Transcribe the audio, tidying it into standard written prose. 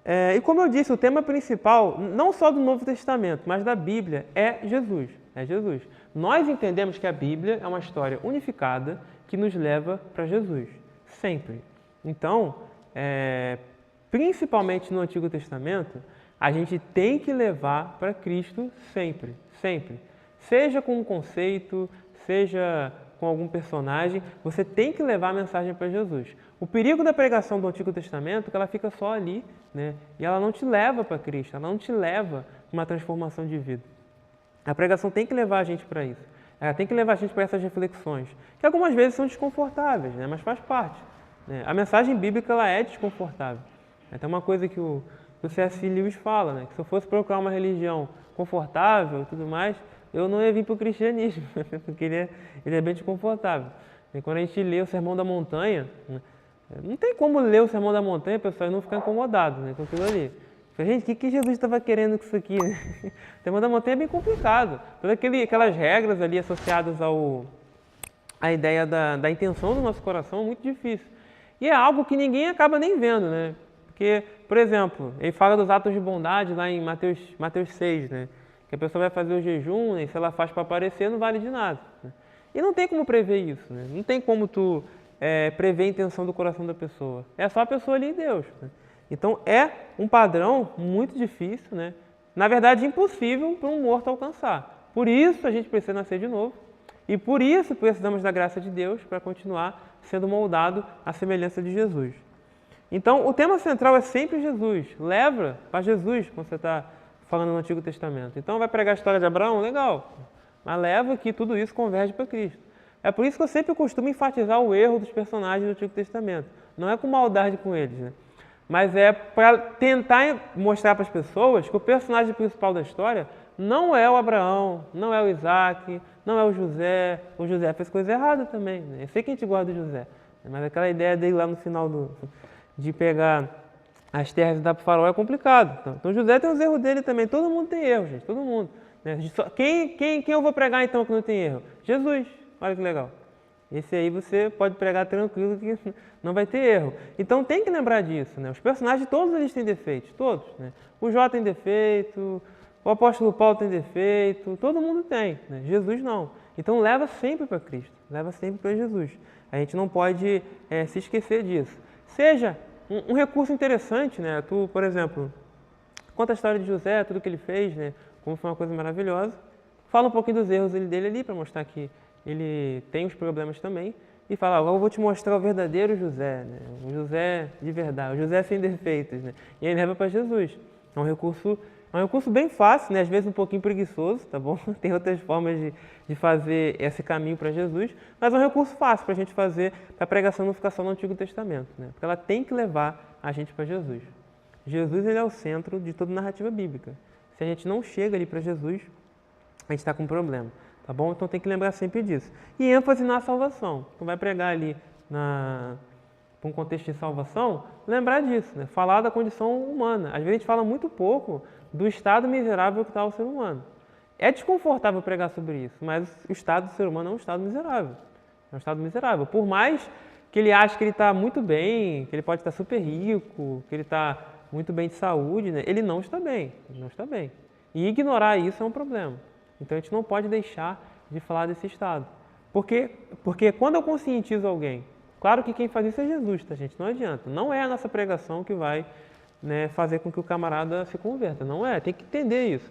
E como eu disse, o tema principal, não só do Novo Testamento, mas da Bíblia, é Jesus. É Jesus. Nós entendemos que a Bíblia é uma história unificada que nos leva para Jesus, sempre. Então, principalmente no Antigo Testamento, a gente tem que levar para Cristo sempre, sempre. Seja com um conceito, seja com algum personagem, você tem que levar a mensagem para Jesus. O perigo da pregação do Antigo Testamento é que ela fica só ali, né? E ela não te leva para Cristo, ela não te leva para uma transformação de vida. A pregação tem que levar a gente para isso. Ela tem que levar a gente para essas reflexões, que algumas vezes são desconfortáveis, né? Mas faz parte, né? A mensagem bíblica ela é desconfortável. Tem uma coisa que o C.S. Lewis fala, né? Que se eu fosse procurar uma religião confortável e tudo mais, eu não ia vir para o cristianismo, porque ele é bem desconfortável. E quando a gente lê o Sermão da Montanha, né? Não tem como ler o Sermão da Montanha, pessoal, e não ficar incomodado, né, com aquilo ali. Gente, o que Jesus estava querendo com isso aqui? O Sermão da Montanha é bem complicado. Todas aquelas regras ali associadas à ideia da intenção do nosso coração é muito difícil. E é algo que ninguém acaba nem vendo, né? Porque, por exemplo, ele fala dos atos de bondade lá em Mateus 6, né? Que a pessoa vai fazer o jejum, né? E se ela faz para aparecer, não vale de nada, né? E não tem como prever isso, né? Não tem como tu prever a intenção do coração da pessoa. É só a pessoa ali e Deus, né? Então é um padrão muito difícil, né? Na verdade, impossível para um morto alcançar. Por isso a gente precisa nascer de novo e por isso precisamos da graça de Deus para continuar sendo moldado à semelhança de Jesus. Então, o tema central é sempre Jesus. Leva para Jesus quando você está falando no Antigo Testamento. Então, vai pregar a história de Abraão? Legal. Mas leva que tudo isso converge para Cristo. É por isso que eu sempre costumo enfatizar o erro dos personagens do Antigo Testamento. Não é com maldade com eles, né? Mas é para tentar mostrar para as pessoas que o personagem principal da história não é o Abraão, não é o Isaac, não é o José. O José fez coisa errada também, né? Eu sei que a gente gosta do José, mas aquela ideia dele lá no final de pegar as terras e dar para o faraó é complicado. Então José tem os erros dele também. Todo mundo tem erro, gente, todo mundo, né? Quem eu vou pregar então que não tem erro? Jesus, olha que legal. Esse aí você pode pregar tranquilo que não vai ter erro. Então tem que lembrar disso, né? Os personagens todos eles têm defeitos, todos, né? O Jó tem defeito, o apóstolo Paulo tem defeito, todo mundo tem, né? Jesus não. Então leva sempre para Cristo, leva sempre para Jesus. A gente não pode se esquecer disso. Seja um recurso interessante, né? Tu, por exemplo, conta a história de José, tudo que ele fez, né? Como foi uma coisa maravilhosa. Fala um pouquinho dos erros dele ali para mostrar que ele tem os problemas também. E fala, agora eu vou te mostrar o verdadeiro José, né? O José de verdade, o José sem defeitos, né? E ele leva para Jesus. É um recurso bem fácil, né? Às vezes um pouquinho preguiçoso, tá bom? Tem outras formas de fazer esse caminho para Jesus, mas é um recurso fácil para a gente fazer para a pregação não ficar só no Antigo Testamento, né? Porque ela tem que levar a gente para Jesus. Jesus ele é o centro de toda a narrativa bíblica. Se a gente não chega ali para Jesus, a gente está com um problema, tá bom? Então tem que lembrar sempre disso. E ênfase na salvação. Tu vai pregar ali para um contexto de salvação, lembrar disso, né? Falar da condição humana. Às vezes a gente fala muito pouco do estado miserável que está o ser humano. É desconfortável pregar sobre isso, mas o estado do ser humano é um estado miserável. É um estado miserável. Por mais que ele ache que ele está muito bem, que ele pode estar super rico, que ele está muito bem de saúde, né? Ele não está bem. Ele não está bem. E ignorar isso é um problema. Então a gente não pode deixar de falar desse estado. Porque quando eu conscientizo alguém, claro que quem faz isso é Jesus, tá, gente? Não adianta. Não é a nossa pregação que vai, né, fazer com que o camarada se converta. Não é. Tem que entender isso.